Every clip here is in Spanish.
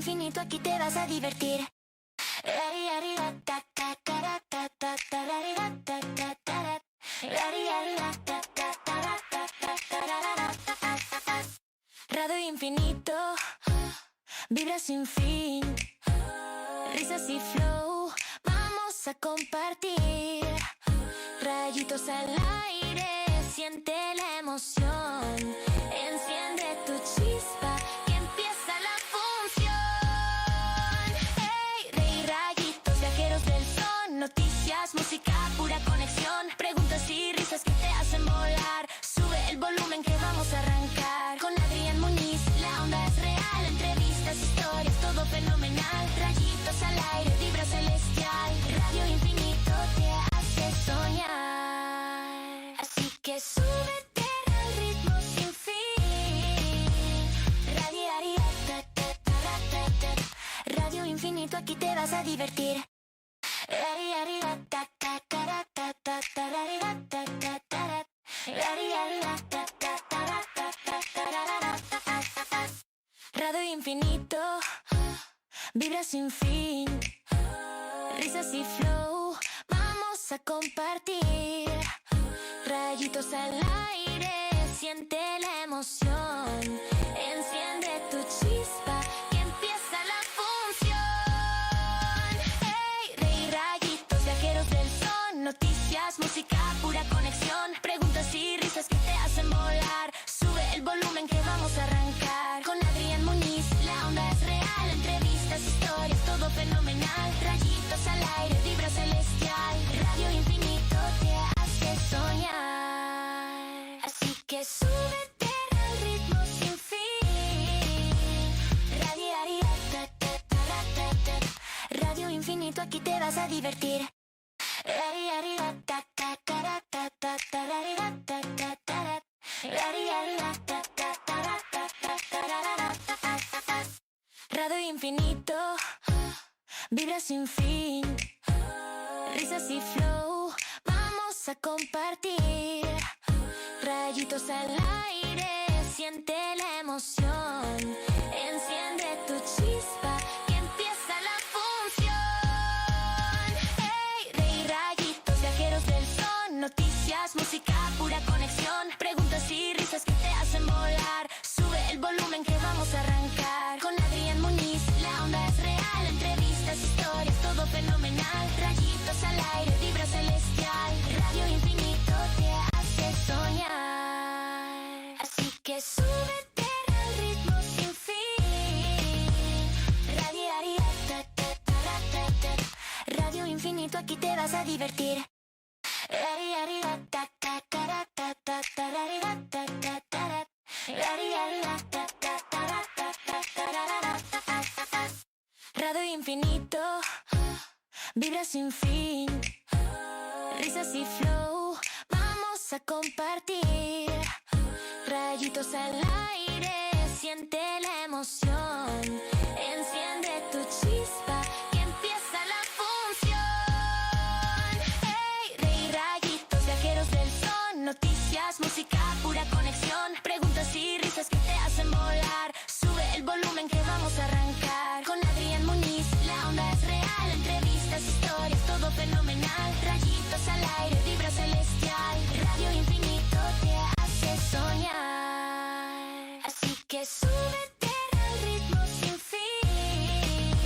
Infinito, aquí te vas a divertir. Radio Infinito, vibra sin fin, risas y flow, vamos a compartir. Rayitos al aire, siente la emoción, enciende tu chispa, que empieza la función. Hey, Rey Rayitos, viajeros del son, noticias, música, pura conexión, preguntas y risas que te hacen volar. Sube el volumen que vamos a arrancar. Con Adrián Muñiz, la onda es real, entrevistas, historias, todo fenomenal. Rayitos al aire, vibra celestial. Radio Infinito te hace soñar. Así que súbete al ritmo sin fin. Radio Infinito, aquí te vas a divertir. Radio Infinito, vibra sin fin, risas y flow, vamos a compartir. Rayitos al aire, siente la emoción, enciende tu chispa, que empieza la función. Hey, Rey Rayitos, viajeros del son, noticias, música, pura conexión, preguntas y risas que te hacen volar. Sube el volumen que vamos a arrancar. Con Adrián Muñiz, la onda es real, entrevistas, historias, todo fenomenal. Rayitos al aire, vibra celestial. Radio Infinito te hace soñar. Así que súbete al ritmo sin fin. Radio Infinito, aquí te vas a divertir. Radio Infinito, vibra sin fin, risas y flow, vamos a compartir. Rayitos al aire, siente la emoción, enciende tu chispa, que empieza la función. Hey, Rey Rayitos, viajeros del son, noticias, música, pura conexión, preguntas y risas que te hacen volar. Sube el volumen que vamos a arrancar. Con Adrián Muñiz, la onda es real, entrevistas, historias, todo fenomenal. Rayitos al aire, vibra celestial. Radio Infinito te hace soñar. Así que súbete al ritmo sin fin. Radio Infinito, aquí te vas a divertir. Radio Infinito, vibra sin fin, risas y flow, vamos a compartir. Rayitos al aire, siente la emoción, enciende tu chispa, que empieza la función. Hey, Rey Rayitos, viajeros del son, noticias, música, pura conexión, preguntas y risas que te hacen volar. Sube el volumen que vamos a arrancar. Con Adrián Muñiz, la onda es real, entrevistas, historias, todo fenomenal. Rayitos al aire, vibra celestial. Radio Infinito te hace soñar. Así que súbete al ritmo sin fin.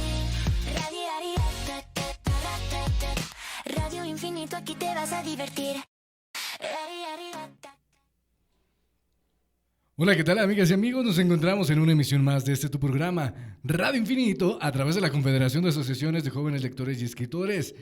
Radio Infinito, aquí te vas a divertir. Hola, ¿qué tal, amigas y amigos? Nos encontramos en una emisión más de tu programa, Radio Infinito, a través de la Confederación de Asociaciones de Jóvenes Lectores y Escritores.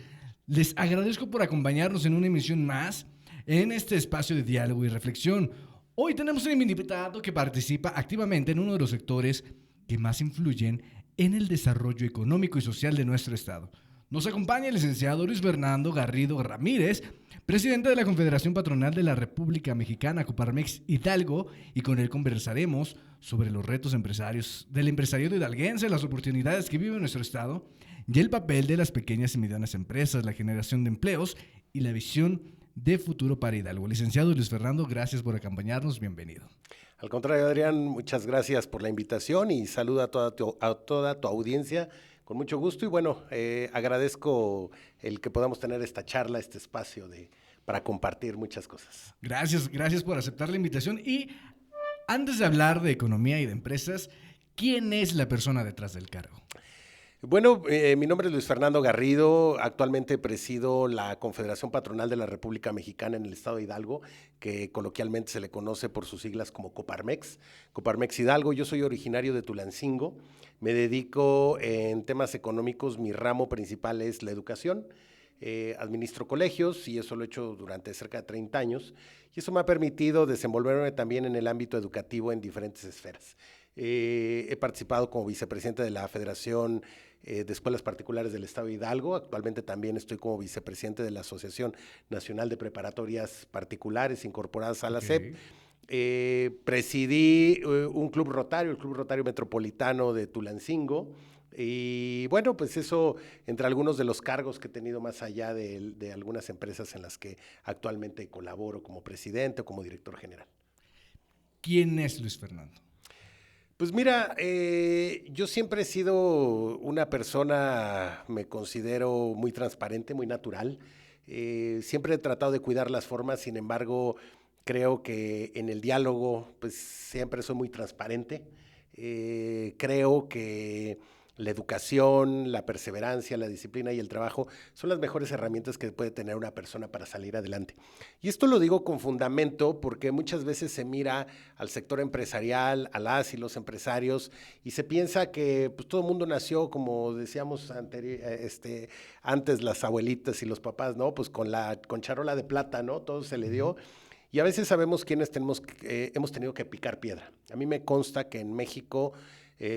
Les agradezco por acompañarnos en una emisión más en este espacio de diálogo y reflexión. Hoy tenemos un invitado que participa activamente en uno de los sectores que más influyen en el desarrollo económico y social de nuestro estado. Nos acompaña el licenciado Luis Fernando Garrido Ramírez, presidente de la Confederación Patronal de la República Mexicana, Coparmex Hidalgo, y con él conversaremos sobre los retos del empresariado hidalguense, las oportunidades que vive nuestro estado y el papel de las pequeñas y medianas empresas, la generación de empleos y la visión de futuro para Hidalgo. Licenciado Luis Fernando, gracias por acompañarnos, bienvenido. Al contrario, Adrián, muchas gracias por la invitación y saludo a toda tu audiencia con mucho gusto. Y bueno, agradezco el que podamos tener esta charla, este espacio para compartir muchas cosas. Gracias por aceptar la invitación. Y antes de hablar de economía y de empresas, ¿quién es la persona detrás del cargo? Bueno, mi nombre es Luis Fernando Garrido, actualmente presido la Confederación Patronal de la República Mexicana en el estado de Hidalgo, que coloquialmente se le conoce por sus siglas como Coparmex, Coparmex Hidalgo. Yo soy originario de Tulancingo, me dedico en temas económicos, mi ramo principal es la educación, administro colegios y eso lo he hecho durante cerca de 30 años y eso me ha permitido desenvolverme también en el ámbito educativo en diferentes esferas. He participado como vicepresidente de la Federación de Escuelas Particulares del Estado de Hidalgo. Actualmente también estoy como vicepresidente de la Asociación Nacional de Preparatorias Particulares incorporadas a la SEP. Presidí un club rotario, el Club Rotario Metropolitano de Tulancingo. Y bueno, pues eso entre algunos de los cargos que he tenido más allá de algunas empresas en las que actualmente colaboro como presidente o como director general. ¿Quién es Luis Fernando? Pues mira, yo siempre he sido una persona, me considero muy transparente, muy natural. Siempre he tratado de cuidar las formas, sin embargo, creo que en el diálogo, pues siempre soy muy transparente. Creo que la educación, la perseverancia, la disciplina y el trabajo son las mejores herramientas que puede tener una persona para salir adelante. Y esto lo digo con fundamento porque muchas veces se mira al sector empresarial, a las y los empresarios, y se piensa que pues, todo el mundo nació, como decíamos antes las abuelitas y los papás, ¿no? Pues con charola de plata, ¿no? Todo se le dio. Y a veces sabemos quiénes hemos tenido que picar piedra. A mí me consta que en México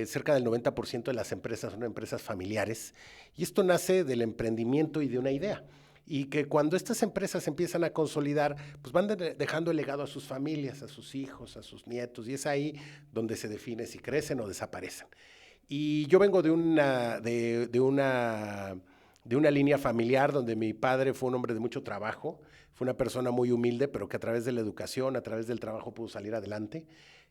cerca del 90% de las empresas son empresas familiares y esto nace del emprendimiento y de una idea. Y que cuando estas empresas empiezan a consolidar, pues van dejando el legado a sus familias, a sus hijos, a sus nietos, y es ahí donde se define si crecen o desaparecen. Y yo vengo de una línea familiar donde mi padre fue un hombre de mucho trabajo, fue una persona muy humilde, pero que a través de la educación, a través del trabajo pudo salir adelante.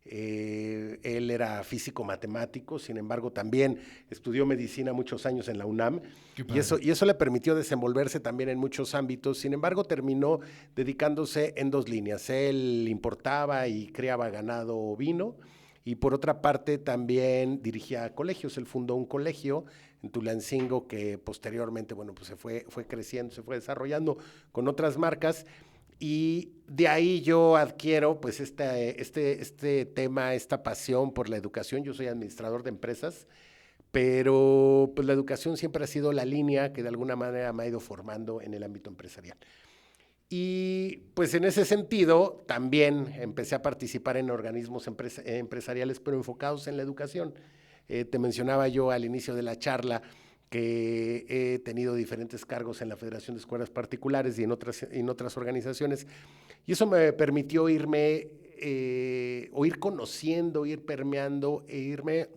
Él era físico matemático, sin embargo también estudió medicina muchos años en la UNAM y eso le permitió desenvolverse también en muchos ámbitos. Sin embargo, terminó dedicándose en dos líneas. Él importaba y criaba ganado ovino y por otra parte también dirigía colegios. Él fundó un colegio en Tulancingo que posteriormente, bueno, pues fue creciendo, se fue desarrollando con otras marcas. Y de ahí yo adquiero pues este tema, esta pasión por la educación. Yo soy administrador de empresas, pero pues la educación siempre ha sido la línea que de alguna manera me ha ido formando en el ámbito empresarial. Y pues en ese sentido también empecé a participar en organismos empresariales, pero enfocados en la educación. Te mencionaba yo al inicio de la charla que he tenido diferentes cargos en la Federación de Escuelas Particulares y en otras organizaciones, y eso me permitió irme, o ir conociendo, ir permeando e irme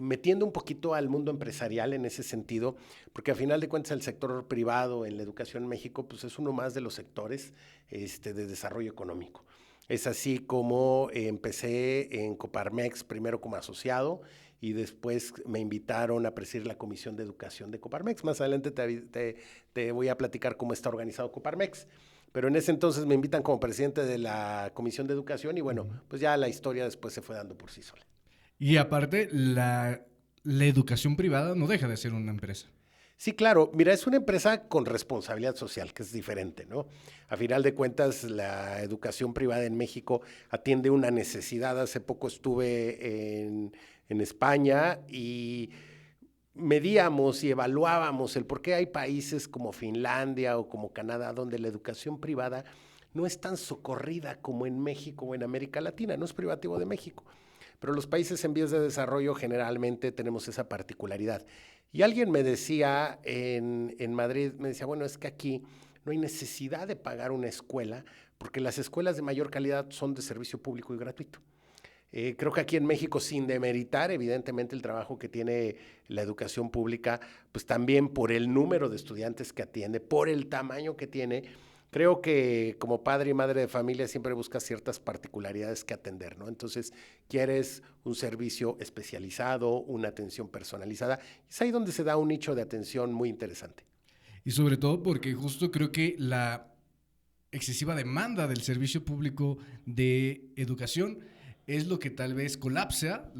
metiendo un poquito al mundo empresarial en ese sentido, porque a final de cuentas el sector privado en la educación en México pues es uno más de los sectores de desarrollo económico. Es así como empecé en Coparmex, primero como asociado, y después me invitaron a presidir la Comisión de Educación de Coparmex. Más adelante te voy a platicar cómo está organizado Coparmex. Pero en ese entonces me invitan como presidente de la Comisión de Educación y bueno, pues ya la historia después se fue dando por sí sola. Y aparte, la educación privada no deja de ser una empresa. Sí, claro. Mira, es una empresa con responsabilidad social, que es diferente, ¿no? A final de cuentas, la educación privada en México atiende una necesidad. Hace poco estuve en España y medíamos y evaluábamos el por qué hay países como Finlandia o como Canadá donde la educación privada no es tan socorrida como en México o en América Latina. No es privativo de México, pero los países en vías de desarrollo generalmente tenemos esa particularidad. Y alguien me decía en Madrid, me decía, bueno, es que aquí no hay necesidad de pagar una escuela porque las escuelas de mayor calidad son de servicio público y gratuito. Creo que aquí en México, sin demeritar evidentemente el trabajo que tiene la educación pública, pues también por el número de estudiantes que atiende, por el tamaño que tiene, Creo que como padre y madre de familia siempre buscas ciertas particularidades que atender, ¿no? Entonces, quieres un servicio especializado, una atención personalizada. Es ahí donde se da un nicho de atención muy interesante. Y sobre todo porque justo creo que la excesiva demanda del servicio público de educación es lo que tal vez colapsa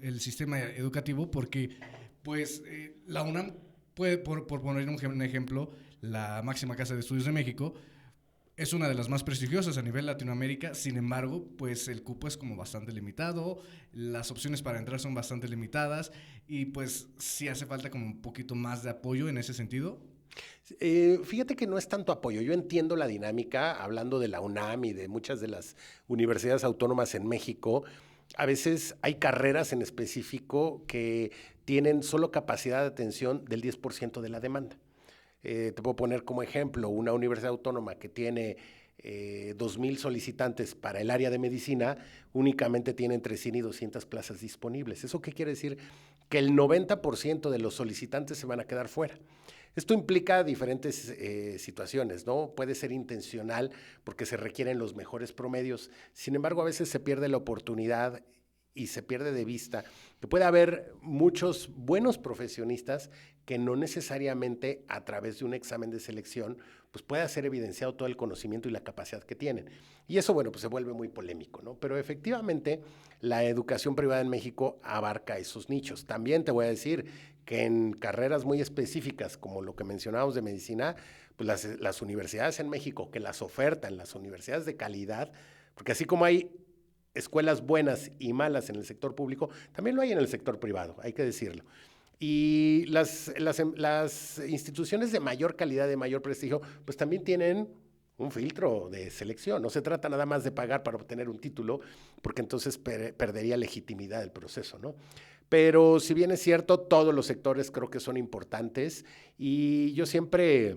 el sistema educativo porque pues la UNAM puede, por poner un ejemplo, la máxima casa de estudios de México, es una de las más prestigiosas a nivel Latinoamérica, sin embargo, pues el cupo es como bastante limitado, las opciones para entrar son bastante limitadas y pues sí hace falta como un poquito más de apoyo en ese sentido. Fíjate que no es tanto apoyo. Yo entiendo la dinámica, hablando de la UNAM y de muchas de las universidades autónomas en México. A veces hay carreras en específico que tienen solo capacidad de atención del 10% de la demanda. Te puedo poner como ejemplo una universidad autónoma que tiene 2,000 solicitantes para el área de medicina, únicamente tiene entre 100 y 200 plazas disponibles. ¿Eso qué quiere decir? Que el 90% de los solicitantes se van a quedar fuera. Esto implica diferentes situaciones, ¿no? Puede ser intencional porque se requieren los mejores promedios, sin embargo, a veces se pierde la oportunidad y se pierde de vista que puede haber muchos buenos profesionistas que no necesariamente a través de un examen de selección pues pueda ser evidenciado todo el conocimiento y la capacidad que tienen. Y eso, bueno, pues se vuelve muy polémico, ¿no? Pero efectivamente la educación privada en México abarca esos nichos. También te voy a decir que en carreras muy específicas, como lo que mencionábamos de medicina, pues las universidades en México que las ofertan, las universidades de calidad, porque así como hay escuelas buenas y malas en el sector público, también lo hay en el sector privado, hay que decirlo. Y las instituciones de mayor calidad, de mayor prestigio, pues también tienen un filtro de selección. No se trata nada más de pagar para obtener un título, porque entonces perdería legitimidad el proceso, ¿no? Pero si bien es cierto, todos los sectores creo que son importantes y yo siempre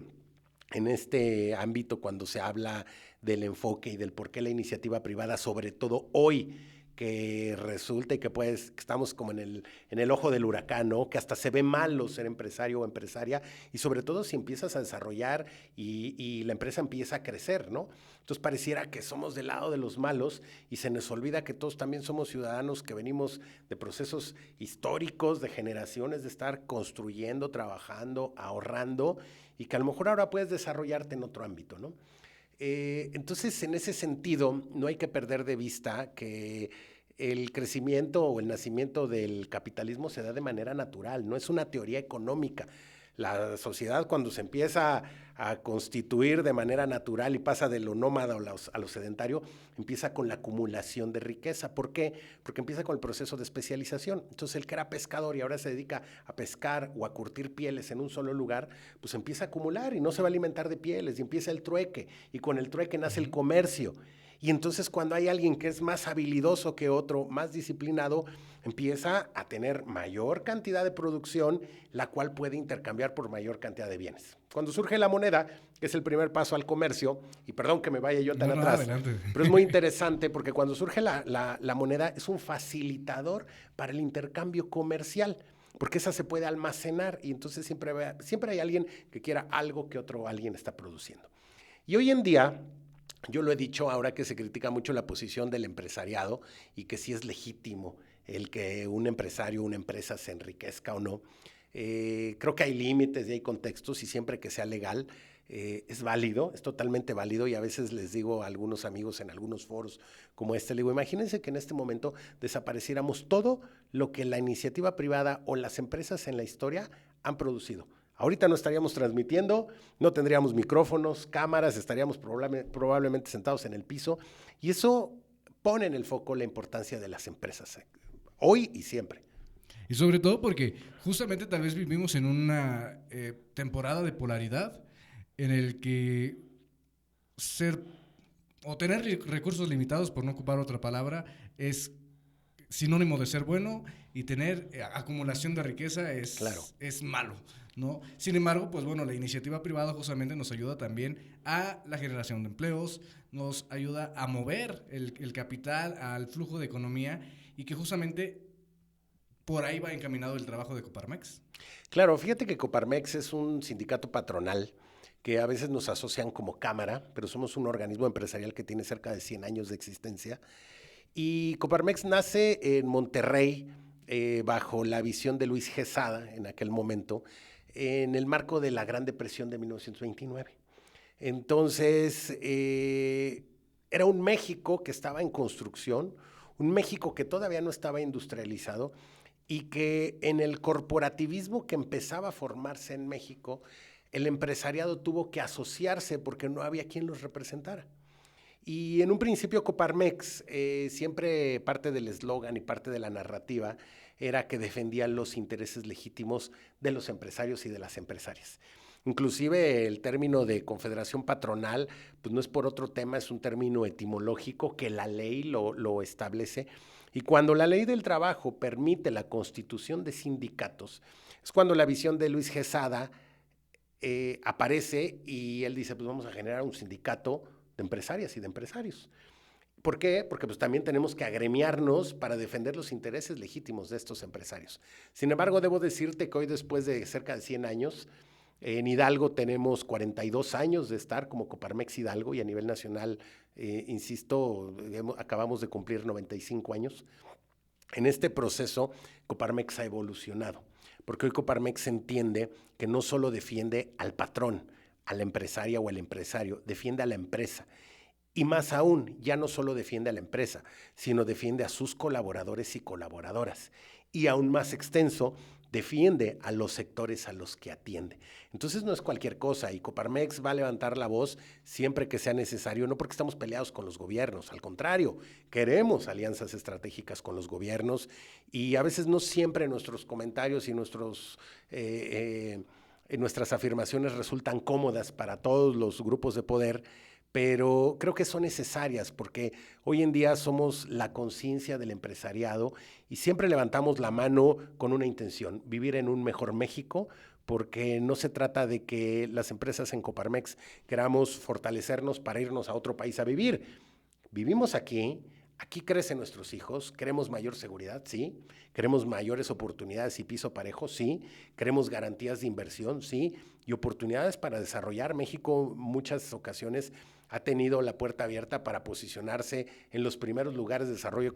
en este ámbito cuando se habla del enfoque y del por qué la iniciativa privada, sobre todo hoy, que resulta y que pues que estamos como en el ojo del huracán, ¿no? Que hasta se ve malo ser empresario o empresaria y sobre todo si empiezas a desarrollar y la empresa empieza a crecer, ¿no? Entonces pareciera que somos del lado de los malos y se nos olvida que todos también somos ciudadanos que venimos de procesos históricos, de generaciones de estar construyendo, trabajando, ahorrando y que a lo mejor ahora puedes desarrollarte en otro ámbito, ¿no? Entonces, en ese sentido, no hay que perder de vista que el crecimiento o el nacimiento del capitalismo se da de manera natural, no es una teoría económica. La sociedad cuando se empieza a constituir de manera natural y pasa de lo nómada a lo sedentario, empieza con la acumulación de riqueza. ¿Por qué? Porque empieza con el proceso de especialización. Entonces el que era pescador y ahora se dedica a pescar o a curtir pieles en un solo lugar, pues empieza a acumular y no se va a alimentar de pieles y empieza el trueque y con el trueque nace el comercio. Y entonces cuando hay alguien que es más habilidoso que otro, más disciplinado, empieza a tener mayor cantidad de producción, la cual puede intercambiar por mayor cantidad de bienes. Cuando surge la moneda, que es el primer paso al comercio, y perdón que me vaya yo tan atrás, adelante. pero es muy interesante porque cuando surge la moneda es un facilitador para el intercambio comercial, porque esa se puede almacenar y entonces siempre hay alguien que quiera algo que otro alguien está produciendo. Y hoy en día, yo lo he dicho ahora que se critica mucho la posición del empresariado y que si es legítimo el que un empresario, una empresa se enriquezca o no. Creo que hay límites y hay contextos y siempre que sea legal es válido, es totalmente válido y a veces les digo a algunos amigos en algunos foros como este, les digo, imagínense que en este momento desapareciéramos todo lo que la iniciativa privada o las empresas en la historia han producido. Ahorita no estaríamos transmitiendo, no tendríamos micrófonos, cámaras, estaríamos probablemente sentados en el piso y eso pone en el foco la importancia de las empresas, hoy y siempre. Y sobre todo porque justamente tal vez vivimos en una temporada de polaridad en el que ser o tener recursos limitados, por no ocupar otra palabra, es sinónimo de ser bueno y tener acumulación de riqueza es, claro, es malo, ¿no? Sin embargo, pues bueno, la iniciativa privada justamente nos ayuda también a la generación de empleos, nos ayuda a mover el capital, al flujo de economía y que justamente por ahí va encaminado el trabajo de Coparmex. Claro, fíjate que Coparmex es un sindicato patronal que a veces nos asocian como cámara, pero somos un organismo empresarial que tiene cerca de 100 años de existencia. Y Coparmex nace en Monterrey bajo la visión de Luis Gesada en aquel momento, en el marco de la Gran Depresión de 1929. Entonces, era un México que estaba en construcción, un México que todavía no estaba industrializado y que en el corporativismo que empezaba a formarse en México, el empresariado tuvo que asociarse porque no había quien los representara. Y en un principio Coparmex, siempre parte del eslogan y parte de la narrativa era que defendían los intereses legítimos de los empresarios y de las empresarias. Inclusive el término de confederación patronal, pues no es por otro tema, es un término etimológico que la ley lo establece. Y cuando la ley del trabajo permite la constitución de sindicatos, es cuando la visión de Luis Gesada aparece y él dice, pues vamos a generar un sindicato de empresarias y de empresarios. ¿Por qué? Porque pues también tenemos que agremiarnos para defender los intereses legítimos de estos empresarios. Sin embargo, debo decirte que hoy, después de cerca de 100 años, en Hidalgo tenemos 42 años de estar como Coparmex Hidalgo y a nivel nacional, insisto, acabamos de cumplir 95 años. En este proceso, Coparmex ha evolucionado, porque hoy Coparmex entiende que no solo defiende al patrón, a la empresaria o al empresario, defiende a la empresa. Y más aún, ya no solo defiende a la empresa, sino defiende a sus colaboradores y colaboradoras. Y aún más extenso, defiende a los sectores a los que atiende. Entonces no es cualquier cosa y Coparmex va a levantar la voz siempre que sea necesario, no porque estamos peleados con los gobiernos, al contrario, queremos alianzas estratégicas con los gobiernos y a veces no siempre nuestros comentarios y nuestras afirmaciones resultan cómodas para todos los grupos de poder, pero creo que son necesarias porque hoy en día somos la conciencia del empresariado y siempre levantamos la mano con una intención, vivir en un mejor México, porque no se trata de que las empresas en Coparmex queramos fortalecernos para irnos a otro país a vivir. Vivimos aquí, aquí crecen nuestros hijos, queremos mayor seguridad, sí, queremos mayores oportunidades y piso parejo, sí, queremos garantías de inversión, sí, y oportunidades para desarrollar. México en muchas ocasiones ha tenido la puerta abierta para posicionarse en los primeros lugares de desarrollo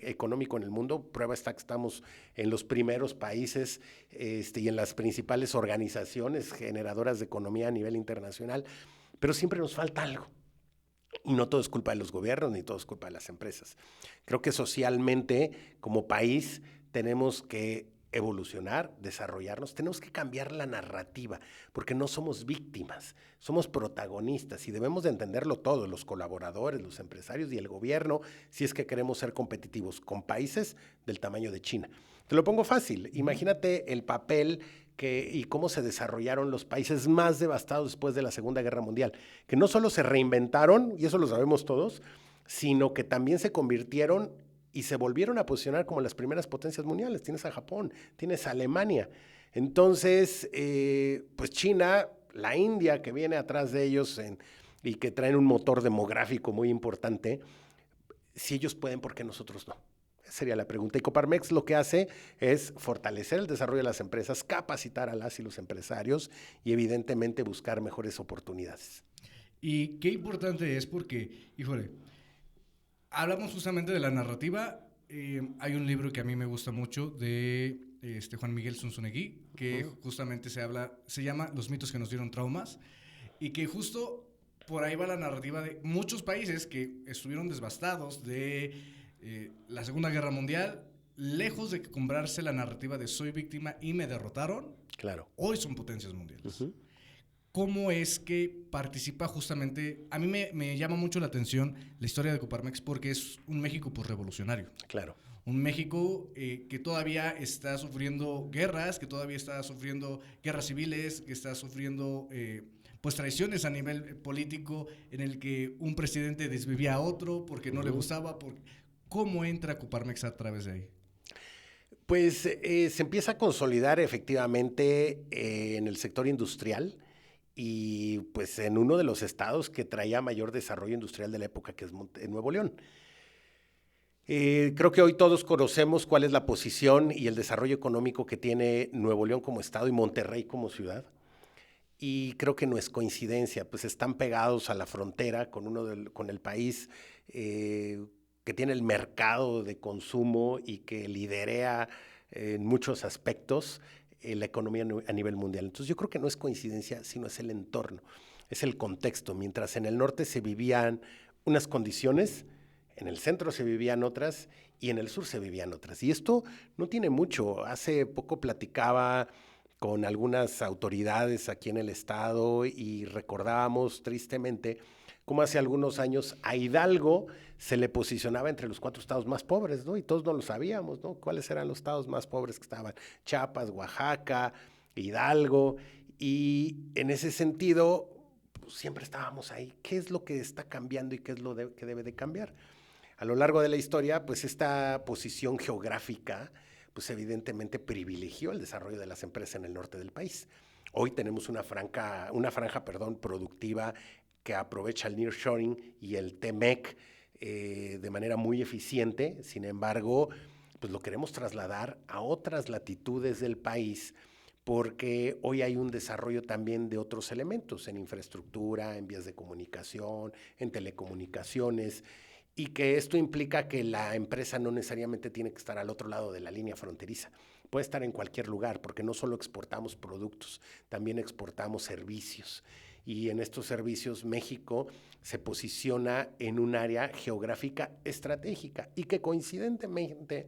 económico en el mundo. Prueba está que estamos en los primeros países y en las principales organizaciones generadoras de economía a nivel internacional, pero siempre nos falta algo. Y no todo es culpa de los gobiernos, ni todo es culpa de las empresas. Creo que socialmente, como país, tenemos que evolucionar, desarrollarnos, tenemos que cambiar la narrativa, porque no somos víctimas, somos protagonistas y debemos de entenderlo todo, los colaboradores, los empresarios y el gobierno, si es que queremos ser competitivos con países del tamaño de China. Te lo pongo fácil, imagínate el papel y cómo se desarrollaron los países más devastados después de la Segunda Guerra Mundial, que no solo se reinventaron, y eso lo sabemos todos, sino que también se convirtieron y se volvieron a posicionar como las primeras potencias mundiales. Tienes a Japón, tienes a Alemania. Entonces, pues China, la India que viene atrás de ellos y que traen un motor demográfico muy importante, si ellos pueden, ¿por qué nosotros no? Esa sería la pregunta. Y Coparmex lo que hace es fortalecer el desarrollo de las empresas, capacitar a las y los empresarios y evidentemente buscar mejores oportunidades. Y qué importante es porque, híjole, hablamos justamente de la narrativa. Hay un libro que a mí me gusta mucho de Juan Miguel Zunzunegui, que justamente se llama Los mitos que nos dieron traumas, y que justo por ahí va la narrativa de muchos países que estuvieron devastados de la Segunda Guerra Mundial, lejos de comprarse la narrativa de soy víctima y me derrotaron. Claro. Hoy son potencias mundiales. ¿Cómo es que participa justamente? A mí me llama mucho la atención la historia de Coparmex porque es un México posrevolucionario. Claro. Un México que todavía está sufriendo guerras, que todavía está sufriendo guerras civiles, que está sufriendo pues traiciones a nivel político en el que un presidente desvivía a otro porque no le gustaba. ¿Cómo entra Coparmex a través de ahí? Pues se empieza a consolidar efectivamente en el sector industrial y pues en uno de los estados que traía mayor desarrollo industrial de la época, que es Nuevo León. Creo que hoy todos conocemos cuál es la posición y el desarrollo económico que tiene Nuevo León como estado y Monterrey como ciudad. y creo que no es coincidencia, pues están pegados a la frontera con, con el país que tiene el mercado de consumo y que liderea en muchos aspectos la economía a nivel mundial. Entonces yo creo que no es coincidencia, sino es el entorno, es el contexto. Mientras en el norte se vivían unas condiciones, en el centro se vivían otras y en el sur se vivían otras. Y esto no tiene mucho. Hace poco platicaba con algunas autoridades aquí en el estado y recordábamos tristemente cómo hace algunos años a Hidalgo se le posicionaba entre los 4 estados más pobres, ¿no? Y todos no lo sabíamos, ¿no? ¿Cuáles eran los estados más pobres que estaban? Chiapas, Oaxaca, Hidalgo. Y en ese sentido, pues, siempre estábamos ahí. ¿Qué es lo que está cambiando y qué es lo que debe de cambiar? A lo largo de la historia, pues esta posición geográfica, pues evidentemente privilegió el desarrollo de las empresas en el norte del país. Hoy tenemos una franja, productiva que aprovecha el nearshoring y el TMEC de manera muy eficiente. Sin embargo, pues lo queremos trasladar a otras latitudes del país porque hoy hay un desarrollo también de otros elementos en infraestructura, en vías de comunicación, en telecomunicaciones, y que esto implica que la empresa no necesariamente tiene que estar al otro lado de la línea fronteriza. Puede estar en cualquier lugar, porque no solo exportamos productos, también exportamos servicios. Y en estos servicios México se posiciona en un área geográfica estratégica y que coincidentemente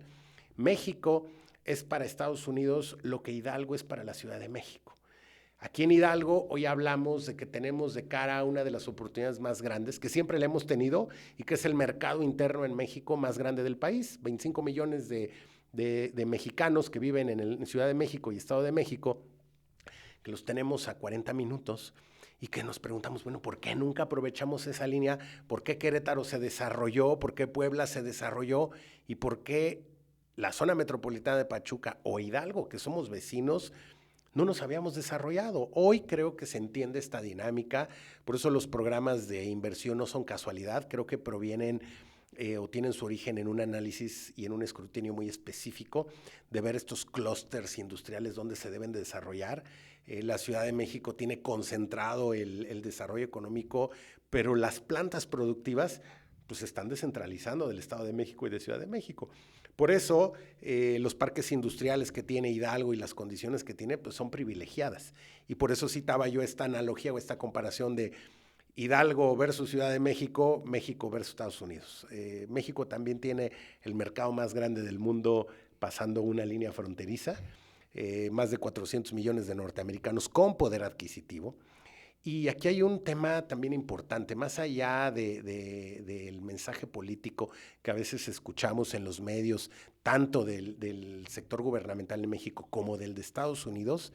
México es para Estados Unidos lo que Hidalgo es para la Ciudad de México. Aquí en Hidalgo hoy hablamos de que tenemos de cara a una de las oportunidades más grandes que siempre le hemos tenido y que es el mercado interno en México más grande del país. 25 millones de mexicanos que viven en Ciudad de México y Estado de México, que los tenemos a 40 minutos y que nos preguntamos, bueno, ¿por qué nunca aprovechamos esa línea? ¿Por qué Querétaro se desarrolló? ¿Por qué Puebla se desarrolló? ¿Y por qué la zona metropolitana de Pachuca o Hidalgo, que somos vecinos, no nos habíamos desarrollado? Hoy creo que se entiende esta dinámica, por eso los programas de inversión no son casualidad, creo que provienen o tienen su origen en un análisis y en un escrutinio muy específico de ver estos clústeres industriales donde se deben de desarrollar. La Ciudad de México tiene concentrado el desarrollo económico, pero las plantas productivas pues se están descentralizando del Estado de México y de Ciudad de México. Por eso los parques industriales que tiene Hidalgo y las condiciones que tiene pues son privilegiadas. Y por eso citaba yo esta analogía o esta comparación de Hidalgo versus Ciudad de México, México versus Estados Unidos. México también tiene el mercado más grande del mundo pasando una línea fronteriza, más de 400 millones de norteamericanos con poder adquisitivo. Y aquí hay un tema también importante, más allá del mensaje político que a veces escuchamos en los medios, tanto del sector gubernamental en México como del de Estados Unidos,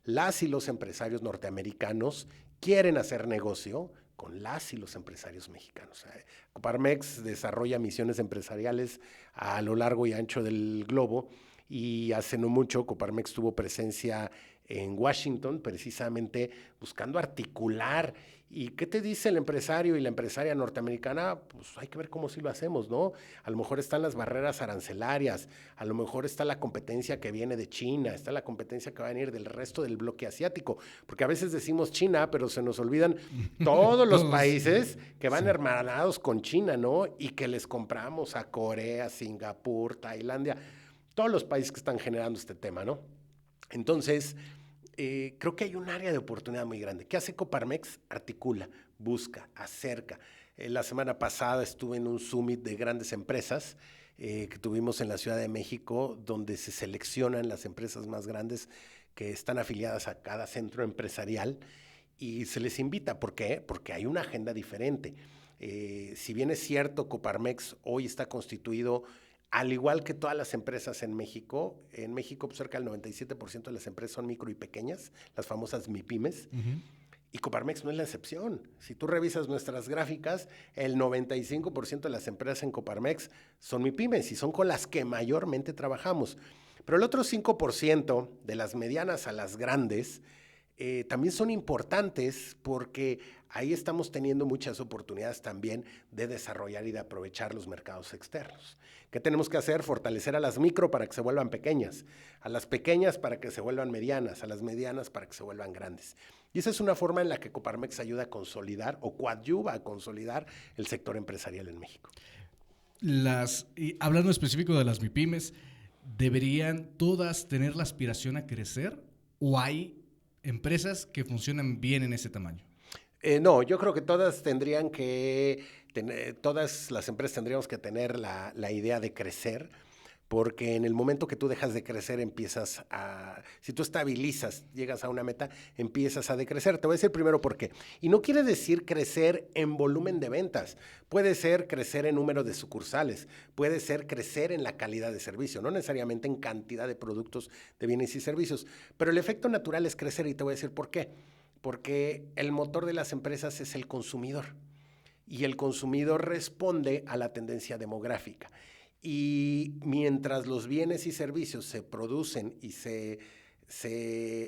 las y los empresarios norteamericanos quieren hacer negocio con las y los empresarios mexicanos. Coparmex desarrolla misiones empresariales a lo largo y ancho del globo y hace no mucho Coparmex tuvo presencia en Washington, precisamente buscando articular. ¿Y qué te dice el empresario y la empresaria norteamericana? Pues hay que ver cómo sí lo hacemos, ¿no? A lo mejor están las barreras arancelarias, a lo mejor está la competencia que viene de China, está la competencia que va a venir del resto del bloque asiático, porque a veces decimos China, pero se nos olvidan todos los países que van hermanados con China, ¿no? Y que les compramos a Corea, Singapur, Tailandia, todos los países que están generando este tema, ¿no? Entonces, creo que hay un área de oportunidad muy grande. ¿Qué hace Coparmex? Articula, busca, acerca. La semana pasada estuve en un summit de grandes empresas que tuvimos en la Ciudad de México, donde se seleccionan las empresas más grandes que están afiliadas a cada centro empresarial y se les invita. ¿Por qué? Porque hay una agenda diferente. Si bien es cierto, Coparmex hoy está constituido al igual que todas las empresas en México pues cerca del 97% de las empresas son micro y pequeñas, las famosas MIPYMES, y Coparmex no es la excepción. Si tú revisas nuestras gráficas, el 95% de las empresas en Coparmex son MIPYMES y son con las que mayormente trabajamos. Pero el otro 5% de las medianas a las grandes también son importantes porque ahí estamos teniendo muchas oportunidades también de desarrollar y de aprovechar los mercados externos. ¿Qué tenemos que hacer? Fortalecer a las micro para que se vuelvan pequeñas, a las pequeñas para que se vuelvan medianas, a las medianas para que se vuelvan grandes. Y esa es una forma en la que Coparmex ayuda a consolidar o coadyuva a consolidar el sector empresarial en México. Y hablando específico de las MIPYMES, ¿deberían todas tener la aspiración a crecer o hay empresas que funcionan bien en ese tamaño? No, yo creo que todas tendrían que todas las empresas tendríamos que tener la idea de crecer, porque en el momento que tú dejas de crecer si tú estabilizas, llegas a una meta, empiezas a decrecer. Te voy a decir primero por qué. Y no quiere decir crecer en volumen de ventas, puede ser crecer en número de sucursales, puede ser crecer en la calidad de servicio, no necesariamente en cantidad de productos, de bienes y servicios, pero el efecto natural es crecer y te voy a decir por qué. Porque el motor de las empresas es el consumidor y el consumidor responde a la tendencia demográfica. Y mientras los bienes y servicios se producen y se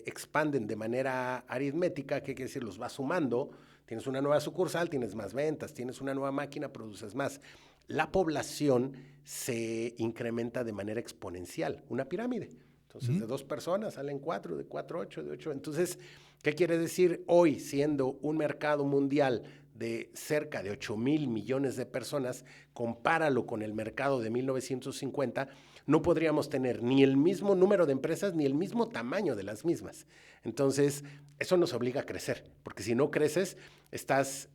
expanden de manera aritmética, ¿qué quiere decir? Los vas sumando, tienes una nueva sucursal, tienes más ventas, tienes una nueva máquina, produces más. La población se incrementa de manera exponencial, una pirámide. Entonces, de 2 personas salen 4, de 4, 8, de 8. Entonces, ¿qué quiere decir? Hoy, siendo un mercado mundial de cerca de 8,000 millones de personas, compáralo con el mercado de 1950, no podríamos tener ni el mismo número de empresas ni el mismo tamaño de las mismas. Entonces, eso nos obliga a crecer, porque si no creces, estás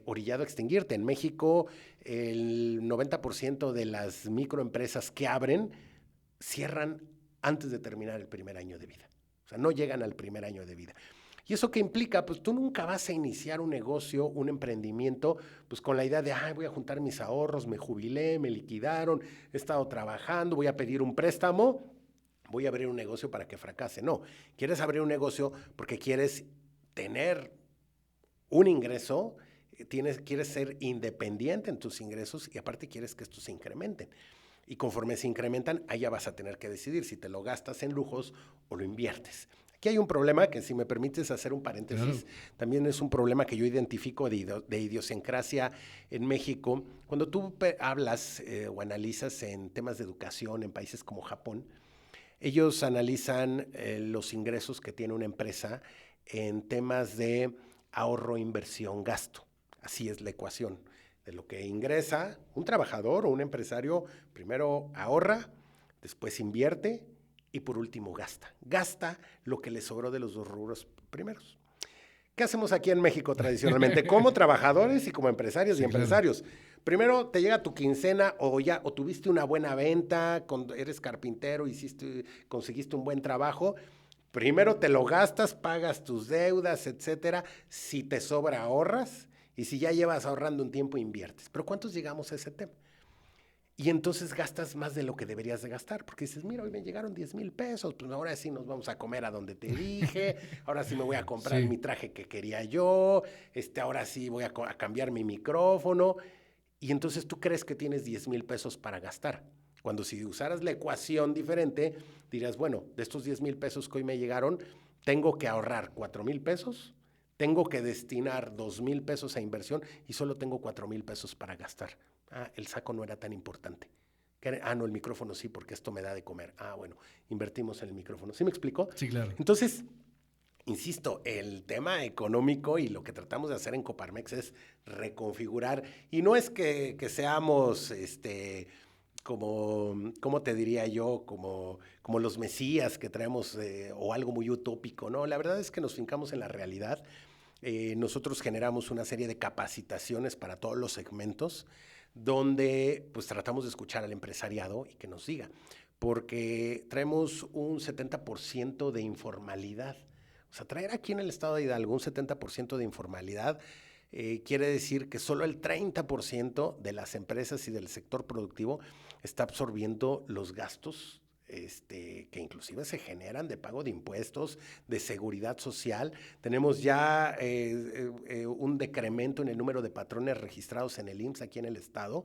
orillado a extinguirte. En México, el 90% de las microempresas que abren cierran antes de terminar el primer año de vida. O sea, no llegan al primer año de vida. ¿Y eso qué implica? Pues tú nunca vas a iniciar un negocio, un emprendimiento, pues con la idea de, voy a juntar mis ahorros, me jubilé, me liquidaron, he estado trabajando, voy a pedir un préstamo, voy a abrir un negocio para que fracase. No, quieres abrir un negocio porque quieres tener un ingreso, quieres ser independiente en tus ingresos y aparte quieres que estos se incrementen. Y conforme se incrementan, ahí ya vas a tener que decidir si te lo gastas en lujos o lo inviertes. Aquí hay un problema que, si me permites hacer un paréntesis, claro, también es un problema que yo identifico de idiosincrasia en México. Cuando tú hablas o analizas en temas de educación en países como Japón, ellos analizan los ingresos que tiene una empresa en temas de ahorro, inversión, gasto. Así es la ecuación. De lo que ingresa un trabajador o un empresario, primero ahorra, después invierte y por último gasta. Gasta lo que le sobró de los 2 rubros primeros. ¿Qué hacemos aquí en México tradicionalmente? Como trabajadores y como empresarios y empresarios. Claro. Primero te llega tu quincena o tuviste una buena venta, eres carpintero, conseguiste un buen trabajo. Primero te lo gastas, pagas tus deudas, etcétera. Si te sobra, ahorras. Y si ya llevas ahorrando un tiempo, inviertes. Pero ¿cuántos llegamos a ese tema? Y entonces gastas más de lo que deberías de gastar, porque dices, mira, hoy me llegaron 10,000 pesos, pues ahora sí nos vamos a comer a donde te dije, ahora sí me voy a comprar mi traje que quería yo, ahora sí voy a cambiar mi micrófono. Y entonces tú crees que tienes 10,000 pesos para gastar. Cuando si usaras la ecuación diferente, dirías, bueno, de estos 10,000 pesos que hoy me llegaron, tengo que ahorrar 4,000 pesos, tengo que destinar 2,000 pesos a inversión y solo tengo 4,000 pesos para gastar. El saco no era tan importante. No, el micrófono sí, porque esto me da de comer. Bueno, invertimos en el micrófono. ¿Sí me explico? Sí, claro. Entonces, insisto, el tema económico y lo que tratamos de hacer en Coparmex es reconfigurar. Y no es que seamos, ¿cómo te diría yo? Como los mesías que traemos o algo muy utópico, ¿no? La verdad es que nos fincamos en la realidad. Nosotros generamos una serie de capacitaciones para todos los segmentos donde pues tratamos de escuchar al empresariado y que nos diga, porque traemos un 70% de informalidad. O sea, traer aquí en el estado de Hidalgo un 70% de informalidad quiere decir que solo el 30% de las empresas y del sector productivo está absorbiendo los gastos que inclusive se generan de pago de impuestos, de seguridad social. Tenemos ya un decremento en el número de patrones registrados en el IMSS aquí en el estado.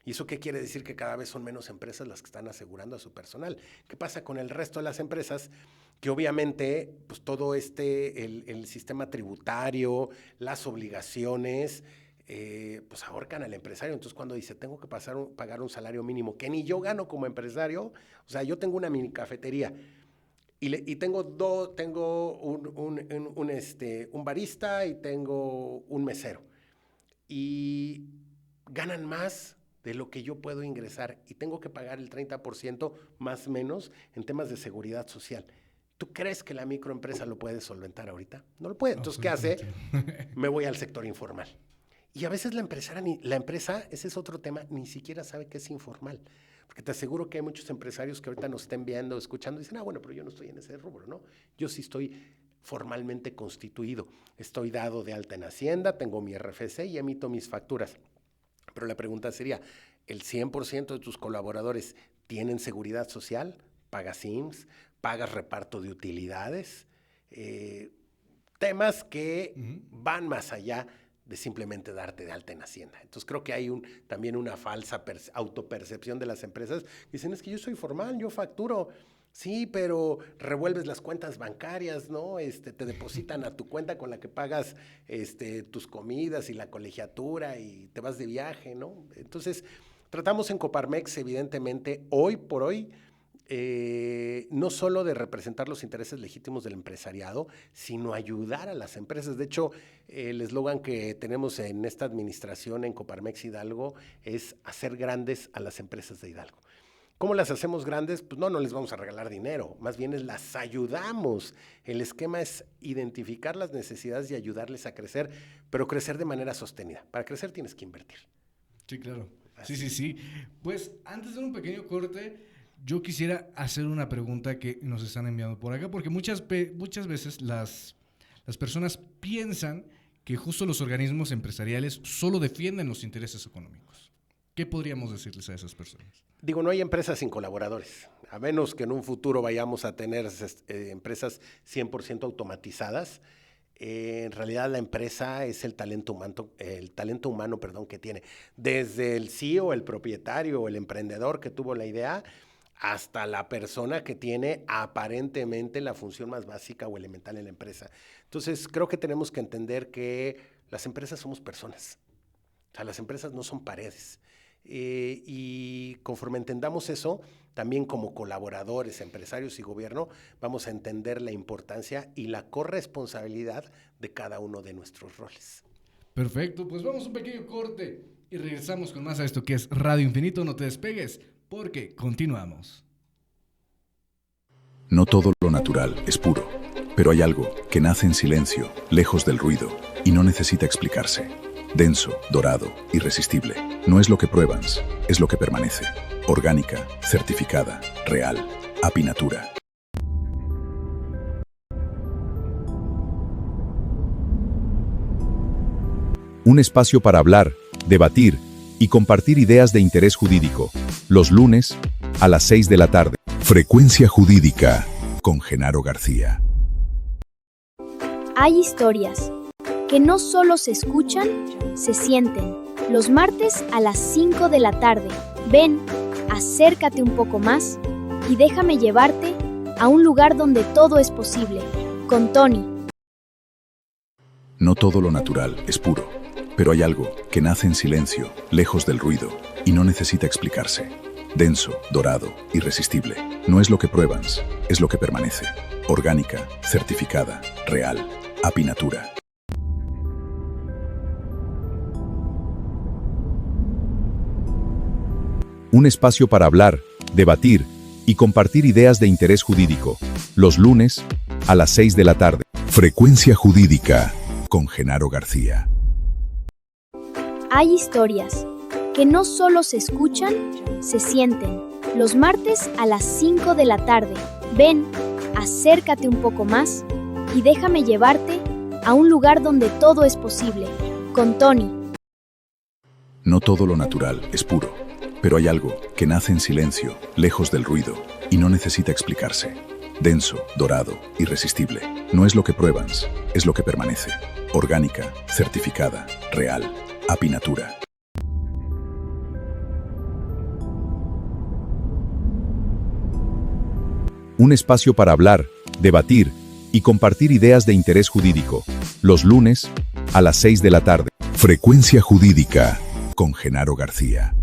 ¿Y eso qué quiere decir? Que cada vez son menos empresas las que están asegurando a su personal. ¿Qué pasa con el resto de las empresas? Que obviamente pues todo el sistema tributario, las obligaciones, pues ahorcan al empresario. Entonces cuando dice, tengo que pagar un salario mínimo que ni yo gano como empresario, o sea, yo tengo una mini cafetería y tengo un barista y tengo un mesero. Y ganan más de lo que yo puedo ingresar y tengo que pagar el 30% más o menos en temas de seguridad social. ¿Tú crees que la microempresa lo puede solventar ahorita? No lo puede. Entonces, ¿qué hace? Me voy al sector informal. Y a veces la empresa, ese es otro tema, ni siquiera sabe que es informal. Porque te aseguro que hay muchos empresarios que ahorita nos estén viendo, escuchando, y dicen, bueno, pero yo no estoy en ese rubro, ¿no? Yo sí estoy formalmente constituido. Estoy dado de alta en Hacienda, tengo mi RFC y emito mis facturas. Pero la pregunta sería, ¿el 100% de tus colaboradores tienen seguridad social? ¿Pagas IMSS? ¿Pagas reparto de utilidades? Temas que van más allá de simplemente darte de alta en Hacienda. Entonces creo que hay también una falsa autopercepción de las empresas. Dicen, es que yo soy formal, yo facturo. Sí, pero revuelves las cuentas bancarias, ¿no? Te depositan a tu cuenta con la que pagas tus comidas y la colegiatura y te vas de viaje, ¿no? Entonces, tratamos en Coparmex, evidentemente, hoy por hoy, no solo de representar los intereses legítimos del empresariado, sino ayudar a las empresas. De hecho, el eslogan que tenemos en esta administración en Coparmex Hidalgo es hacer grandes a las empresas de Hidalgo. ¿Cómo las hacemos grandes? Pues no les vamos a regalar dinero, más bien las ayudamos. El esquema es identificar las necesidades y ayudarles a crecer, pero crecer de manera sostenida. Para crecer tienes que invertir. Sí, claro. Sí. Pues antes de un pequeño corte, yo quisiera hacer una pregunta que nos están enviando por acá, porque muchas veces las personas piensan que justo los organismos empresariales solo defienden los intereses económicos. ¿Qué podríamos decirles a esas personas? Digo, no hay empresas sin colaboradores, a menos que en un futuro vayamos a tener empresas 100% automatizadas. En realidad la empresa es el talento humano que tiene. Desde el CEO, el propietario o el emprendedor que tuvo la idea, hasta la persona que tiene aparentemente la función más básica o elemental en la empresa. Entonces, creo que tenemos que entender que las empresas somos personas. O sea, las empresas no son paredes. Y conforme entendamos eso, también como colaboradores, empresarios y gobierno, vamos a entender la importancia y la corresponsabilidad de cada uno de nuestros roles. Perfecto, pues vamos a un pequeño corte y regresamos con más a esto que es Radio Infinito. No te despegues, porque continuamos. No todo lo natural es puro, pero hay algo que nace en silencio, lejos del ruido, y no necesita explicarse. Denso, dorado, irresistible. No es lo que pruebas, es lo que permanece. Orgánica, certificada, real, Apinatura. Un espacio para hablar, debatir y compartir ideas de interés jurídico. Los lunes, a las 6 de la tarde. Frecuencia Jurídica, con Genaro García. Hay historias que no solo se escuchan, se sienten. Los martes a las 5 de la tarde. Ven, acércate un poco más y déjame llevarte a un lugar donde todo es posible. Con Tony. No todo lo natural es puro, pero hay algo que nace en silencio, lejos del ruido, y no necesita explicarse. Denso, dorado, irresistible. No es lo que pruebas, es lo que permanece. Orgánica, certificada, real, Apinatura. Un espacio para hablar, debatir y compartir ideas de interés jurídico. Los lunes, a las 6 de la tarde. Frecuencia Jurídica, con Genaro García. Hay historias que no solo se escuchan, se sienten. Los martes a las 5 de la tarde. Ven, acércate un poco más y déjame llevarte a un lugar donde todo es posible. Con Tony. No todo lo natural es puro, pero hay algo que nace en silencio, lejos del ruido, y no necesita explicarse. Denso, dorado, irresistible. No es lo que pruebas, es lo que permanece. Orgánica, certificada, real, Apinatura. Un espacio para hablar, debatir y compartir ideas de interés jurídico. Los lunes, a las 6 de la tarde. Frecuencia Jurídica, con Genaro García.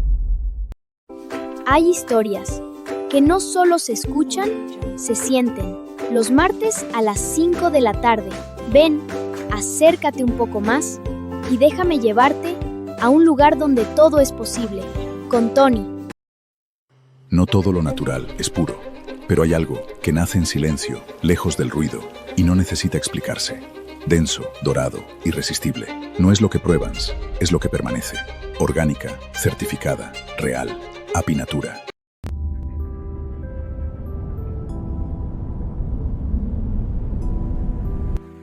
Hay historias que no solo se escuchan, se sienten. los martes a las 5 de la tarde. Ven, acércate un poco más y déjame llevarte a un lugar donde todo es posible, con Tony. No todo lo natural es puro, pero hay algo que nace en silencio, lejos del ruido, y no necesita explicarse. Denso, dorado, irresistible. No es lo que pruebas, es lo que permanece. Orgánica, certificada, real, Apinatura.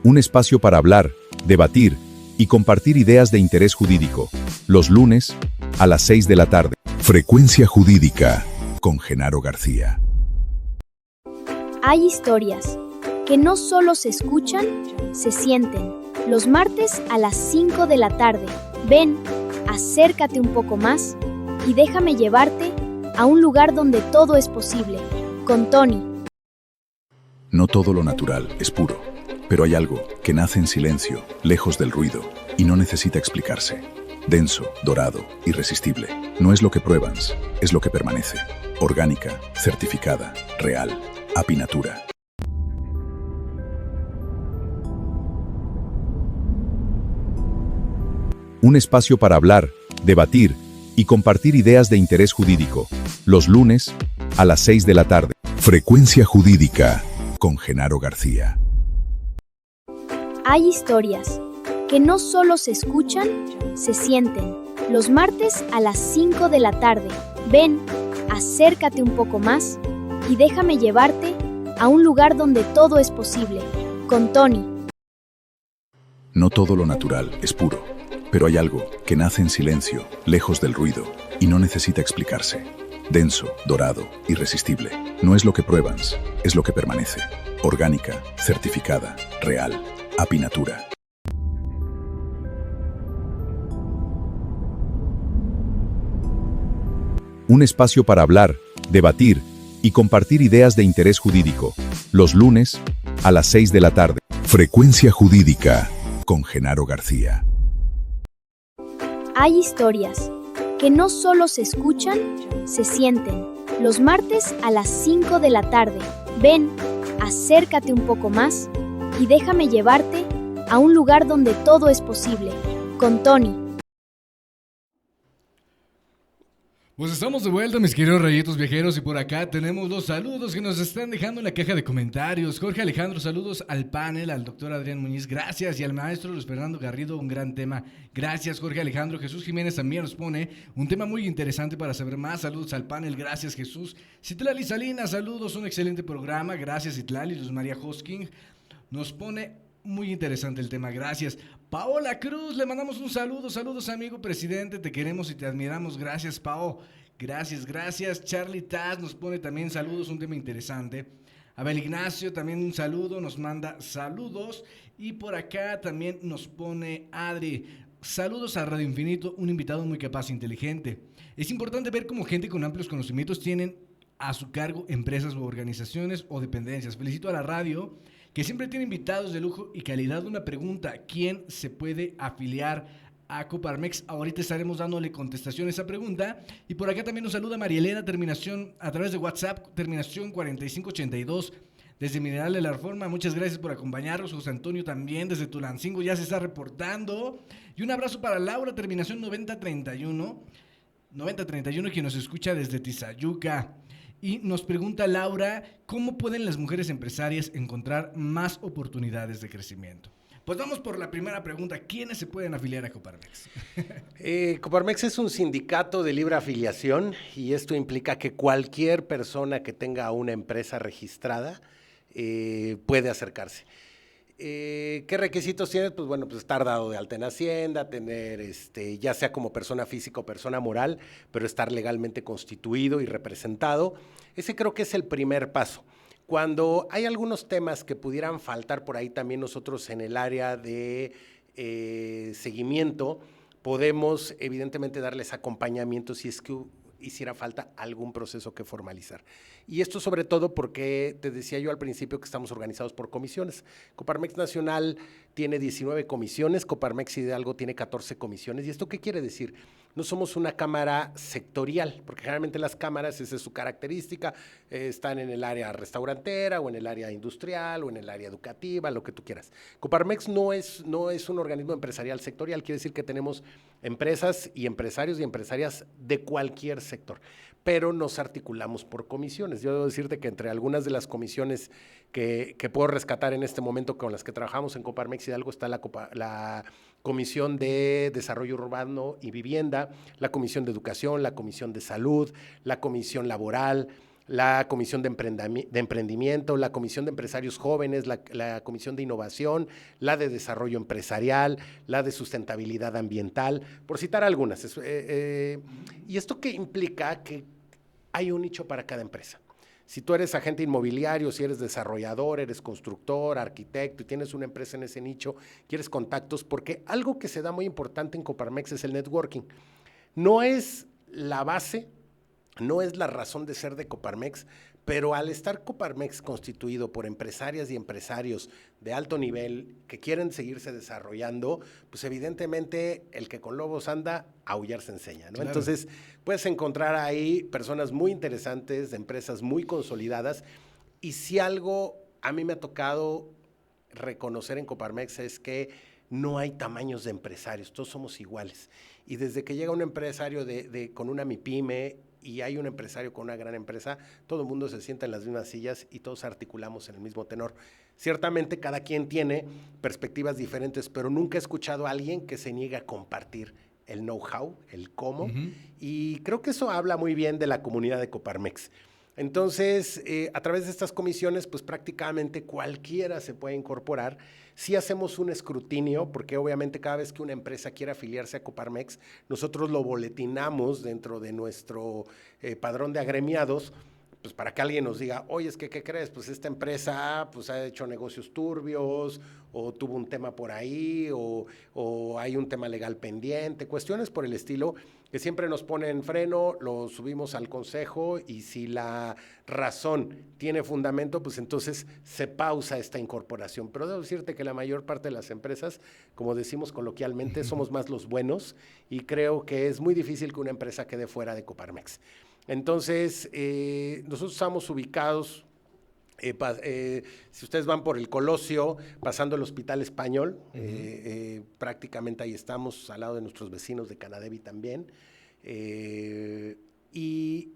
Un espacio para hablar, debatir y compartir ideas de interés jurídico. Los lunes, a las 6 de la tarde. Frecuencia Jurídica, con Genaro García. Hay historias que no solo se escuchan, se sienten. Los martes a las 5 de la tarde. Ven, acércate un poco más y déjame llevarte a un lugar donde todo es posible, con Tony. No todo lo natural es puro, pero hay algo que nace en silencio, lejos del ruido, y no necesita explicarse. Denso, dorado, irresistible. No es lo que pruebas, es lo que permanece. Orgánica, certificada, real, Apinatura. Un espacio para hablar, debatir y compartir ideas de interés jurídico. Los lunes, a las 6 de la tarde. Frecuencia Jurídica, con Genaro García. Hay historias que no solo se escuchan, se sienten. Los martes a las 5 de la tarde. Ven, acércate un poco más y déjame llevarte a un lugar donde todo es posible, con Tony. No todo lo natural es puro, pero hay algo que nace en silencio, lejos del ruido, y no necesita explicarse. Denso, dorado, irresistible. No es lo que pruebas, es lo que permanece. Orgánica, certificada, real, Apinatura. Un espacio para hablar, debatir y compartir ideas de interés jurídico. Los lunes, a las 6 de la tarde. Frecuencia Jurídica, con Genaro García. Hay historias que no solo se escuchan, se sienten. Los martes a las 5 de la tarde. Ven, acércate un poco más y déjame llevarte a un lugar donde todo es posible, con Tony. Pues estamos de vuelta, mis queridos rayitos viajeros, y por acá tenemos los saludos que nos están dejando en la caja de comentarios. Jorge Alejandro, saludos al panel, al doctor Adrián Muñiz, gracias, y al maestro Luis Fernando Garrido, un gran tema. Gracias, Jorge Alejandro. Jesús Jiménez también nos pone un tema muy interesante para saber más. Saludos al panel, gracias, Jesús. Citlali Salinas, saludos, un excelente programa. Gracias, Citlali. Luz María Hosking nos pone muy interesante el tema, gracias. Paola Cruz, le mandamos un saludo. Saludos, amigo presidente, te queremos y te admiramos. Gracias, Pao. Gracias, gracias. Charlie Taz nos pone también saludos, un tema interesante. Abel Ignacio también un saludo, nos manda saludos. Y por acá también nos pone Adri. Saludos a Radio Infinito, un invitado muy capaz e inteligente. Es importante ver cómo gente con amplios conocimientos tienen a su cargo empresas u organizaciones o dependencias. Felicito a la radio, que siempre tiene invitados de lujo y calidad. Una pregunta: ¿quién se puede afiliar a Coparmex? Ahorita estaremos dándole contestación a esa pregunta. Y por acá también nos saluda María Elena, terminación a través de WhatsApp, terminación 4582, desde Mineral de la Reforma. Muchas gracias por acompañarnos. José Antonio también desde Tulancingo ya se está reportando. Y un abrazo para Laura, terminación 9031, quien nos escucha desde Tizayuca. Y nos pregunta Laura, ¿cómo pueden las mujeres empresarias encontrar más oportunidades de crecimiento? Pues vamos por la primera pregunta: ¿quiénes se pueden afiliar a Coparmex? Coparmex es un sindicato de libre afiliación, y esto implica que cualquier persona que tenga una empresa registrada puede acercarse. ¿Qué requisitos tienes? Pues bueno, pues estar dado de alta en Hacienda, tener ya sea como persona física o persona moral, pero estar legalmente constituido y representado. Ese creo que es el primer paso. Cuando hay algunos temas que pudieran faltar por ahí, también nosotros en el área de seguimiento podemos evidentemente darles acompañamiento si es que hiciera falta algún proceso que formalizar. Y esto sobre todo porque te decía yo al principio que estamos organizados por comisiones. Coparmex Nacional tiene 19 comisiones, Coparmex Hidalgo tiene 14 comisiones. ¿Y esto qué quiere decir? no somos una cámara sectorial, porque generalmente las cámaras, esa es su característica, están en el área restaurantera o en el área industrial o en el área educativa, lo que tú quieras. Coparmex no es un organismo empresarial sectorial, quiere decir que tenemos empresas y empresarios y empresarias de cualquier sector, pero nos articulamos por comisiones. Yo debo decirte que entre algunas de las comisiones que puedo rescatar en este momento con las que trabajamos en Coparmex Hidalgo está la Comisión de Desarrollo Urbano y Vivienda, la Comisión de Educación, la Comisión de Salud, la Comisión Laboral, la Comisión de Emprendimiento, la Comisión de Empresarios Jóvenes, la Comisión de Innovación, la de Desarrollo Empresarial, la de Sustentabilidad Ambiental, por citar algunas. ¿Y esto qué implica? Que hay un nicho para cada empresa. Si tú eres agente inmobiliario, si eres desarrollador, eres constructor, arquitecto y tienes una empresa en ese nicho, quieres contactos, porque algo que se da muy importante en Coparmex es el networking. No es la base, no es la razón de ser de Coparmex, pero al estar Coparmex constituido por empresarias y empresarios de alto nivel que quieren seguirse desarrollando, pues evidentemente el que con lobos anda, aullar se enseña, ¿no? Claro. Entonces, puedes encontrar ahí personas muy interesantes, de empresas muy consolidadas, y si algo a mí me ha tocado reconocer en Coparmex es que no hay tamaños de empresarios, todos somos iguales. Y desde que llega un empresario con una MIPYME y hay un empresario con una gran empresa, todo el mundo se sienta en las mismas sillas y todos articulamos en el mismo tenor. Ciertamente cada quien tiene perspectivas diferentes, pero nunca he escuchado a alguien que se niegue a compartir el know-how, el cómo, y creo que eso habla muy bien de la comunidad de Coparmex. Entonces, a través de estas comisiones, pues prácticamente cualquiera se puede incorporar. Sí hacemos un escrutinio, porque obviamente cada vez que una empresa quiere afiliarse a Coparmex, nosotros lo boletinamos dentro de nuestro padrón de agremiados, pues para que alguien nos diga, oye, es que, ¿qué crees? Pues esta empresa pues ha hecho negocios turbios, o tuvo un tema por ahí, o hay un tema legal pendiente, cuestiones por el estilo, que siempre nos ponen freno, lo subimos al consejo, y si la razón tiene fundamento, pues entonces se pausa esta incorporación. Pero debo decirte que la mayor parte de las empresas, como decimos coloquialmente, somos más los buenos, y creo que es muy difícil que una empresa quede fuera de Coparmex. Entonces, nosotros estamos ubicados, si ustedes van por el Colosio, pasando el Hospital Español, prácticamente ahí estamos, al lado de nuestros vecinos de Canadevi también, y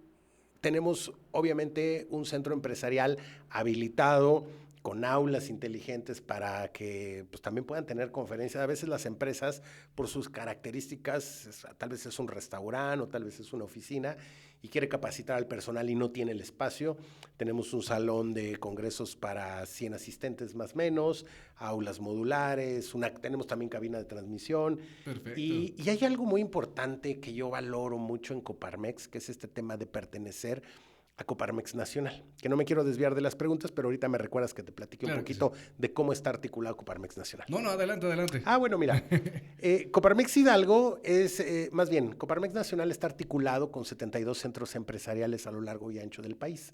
tenemos obviamente un centro empresarial habilitado, con aulas inteligentes para que pues, también puedan tener conferencias. A veces las empresas, por sus características, tal vez es un restaurante o tal vez es una oficina, y quiere capacitar al personal y no tiene el espacio. Tenemos un salón de congresos para 100 asistentes más o menos, aulas modulares, tenemos también cabina de transmisión. Perfecto. Y hay algo muy importante que yo valoro mucho en Coparmex, que es este tema de pertenecer a Coparmex Nacional, que no me quiero desviar de las preguntas, pero ahorita me recuerdas que te platiqué un poquito de cómo está articulado Coparmex Nacional. No, adelante. Bueno, mira, Coparmex Hidalgo Coparmex Nacional está articulado con 72 centros empresariales a lo largo y ancho del país.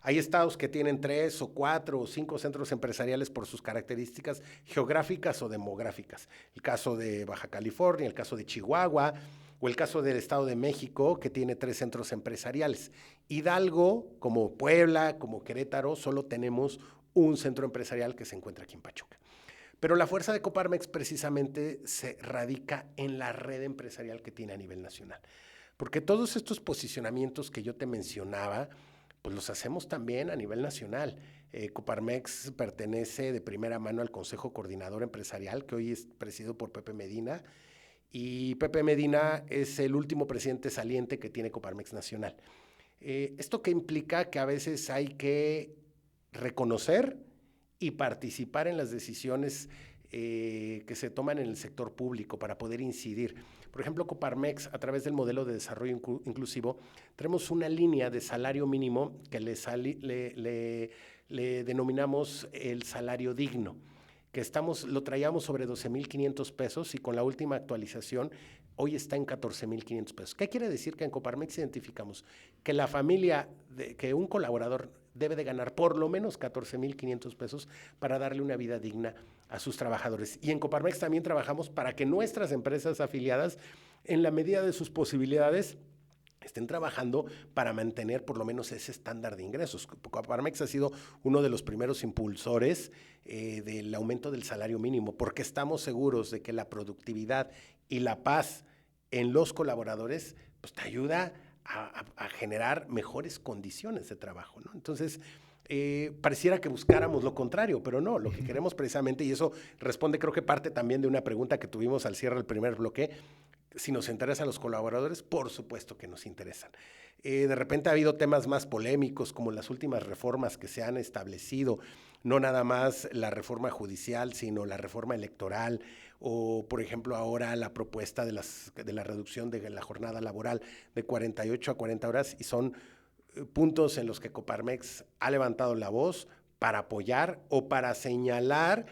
Hay estados que tienen 3 o 4 o 5 centros empresariales por sus características geográficas o demográficas. El caso de Baja California, el caso de Chihuahua, o el caso del Estado de México, que tiene 3 centros empresariales. Hidalgo, como Puebla, como Querétaro, solo tenemos un centro empresarial que se encuentra aquí en Pachuca. Pero la fuerza de Coparmex precisamente se radica en la red empresarial que tiene a nivel nacional. Porque todos estos posicionamientos que yo te mencionaba, pues los hacemos también a nivel nacional. Coparmex pertenece de primera mano al Consejo Coordinador Empresarial, que hoy es presidido por Pepe Medina, y Pepe Medina es el último presidente saliente que tiene Coparmex Nacional. ¿Esto qué implica? Que a veces hay que reconocer y participar en las decisiones que se toman en el sector público para poder incidir. Por ejemplo, Coparmex, a través del modelo de desarrollo inclusivo, tenemos una línea de salario mínimo que le denominamos el salario digno, que lo traíamos sobre 12,500 pesos, y con la última actualización hoy está en 14,500 pesos. ¿Qué quiere decir? Que en Coparmex identificamos que la familia, que un colaborador debe de ganar por lo menos 14,500 pesos para darle una vida digna a sus trabajadores. Y en Coparmex también trabajamos para que nuestras empresas afiliadas en la medida de sus posibilidades, estén trabajando para mantener por lo menos ese estándar de ingresos. Coparmex ha sido uno de los primeros impulsores del aumento del salario mínimo, porque estamos seguros de que la productividad y la paz en los colaboradores pues, te ayuda a generar mejores condiciones de trabajo, ¿no? Entonces, pareciera que buscáramos lo contrario, pero no, lo que queremos precisamente, y eso responde creo que parte también de una pregunta que tuvimos al cierre del primer bloque, si nos interesan los colaboradores, por supuesto que nos interesan. De repente ha habido temas más polémicos, como las últimas reformas que se han establecido, no nada más la reforma judicial, sino la reforma electoral, o por ejemplo ahora la propuesta de la reducción de la jornada laboral de 48 a 40 horas, y son puntos en los que Coparmex ha levantado la voz para apoyar o para señalar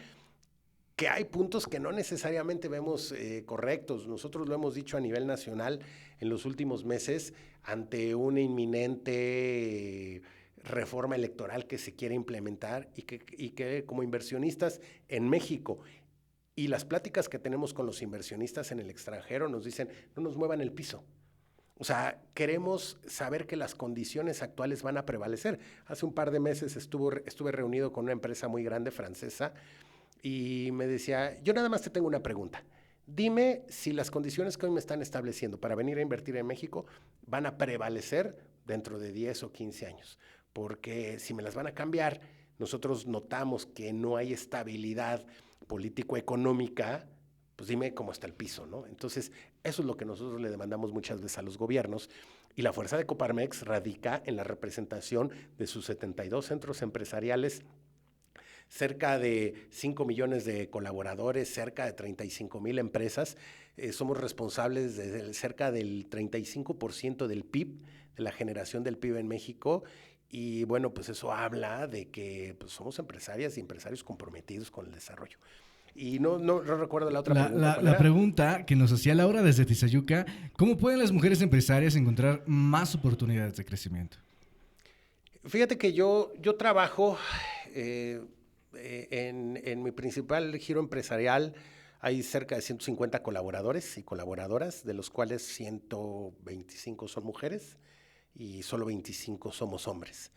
que hay puntos que no necesariamente vemos correctos. Nosotros lo hemos dicho a nivel nacional en los últimos meses ante una inminente reforma electoral que se quiere implementar y que como inversionistas en México y las pláticas que tenemos con los inversionistas en el extranjero nos dicen, no nos muevan el piso. O sea, queremos saber que las condiciones actuales van a prevalecer. Hace un par de meses estuve reunido con una empresa muy grande francesa y me decía, yo nada más te tengo una pregunta. Dime si las condiciones que hoy me están estableciendo para venir a invertir en México van a prevalecer dentro de 10 o 15 años. Porque si me las van a cambiar, nosotros notamos que no hay estabilidad político-económica, pues dime cómo está el piso, ¿no? Entonces, eso es lo que nosotros le demandamos muchas veces a los gobiernos, y la fuerza de Coparmex radica en la representación de sus 72 centros empresariales, cerca de 5 millones de colaboradores, cerca de 35,000 empresas. Somos responsables de cerca del 35% del PIB, de la generación del PIB en México, y bueno, pues eso habla de que pues, somos empresarias y empresarios comprometidos con el desarrollo. Y no recuerdo la otra pregunta. La pregunta que nos hacía Laura desde Tizayuca, ¿cómo pueden las mujeres empresarias encontrar más oportunidades de crecimiento? Fíjate que yo trabajo en mi principal giro empresarial. Hay cerca de 150 colaboradores y colaboradoras, de los cuales 125 son mujeres y solo 25 somos hombres.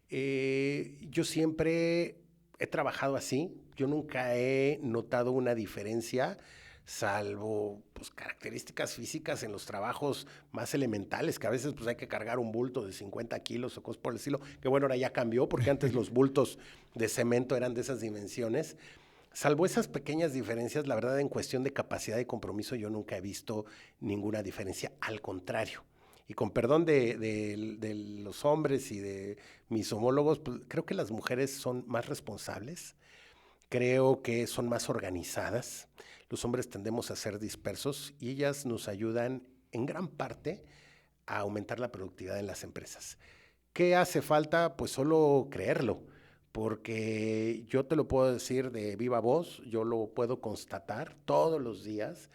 Yo siempre he trabajado así. Yo nunca he notado una diferencia, salvo pues, características físicas en los trabajos más elementales, que a veces pues, hay que cargar un bulto de 50 kilos o cosas por el estilo, que bueno, ahora ya cambió, porque antes los bultos de cemento eran de esas dimensiones. Salvo esas pequeñas diferencias, la verdad, en cuestión de capacidad y compromiso, yo nunca he visto ninguna diferencia, al contrario. Y con perdón de los hombres y de mis homólogos, pues, creo que las mujeres son más responsables, creo que son más organizadas. Los hombres tendemos a ser dispersos y ellas nos ayudan en gran parte a aumentar la productividad en las empresas. ¿Qué hace falta? Pues solo creerlo, porque yo te lo puedo decir de viva voz, yo lo puedo constatar todos los días.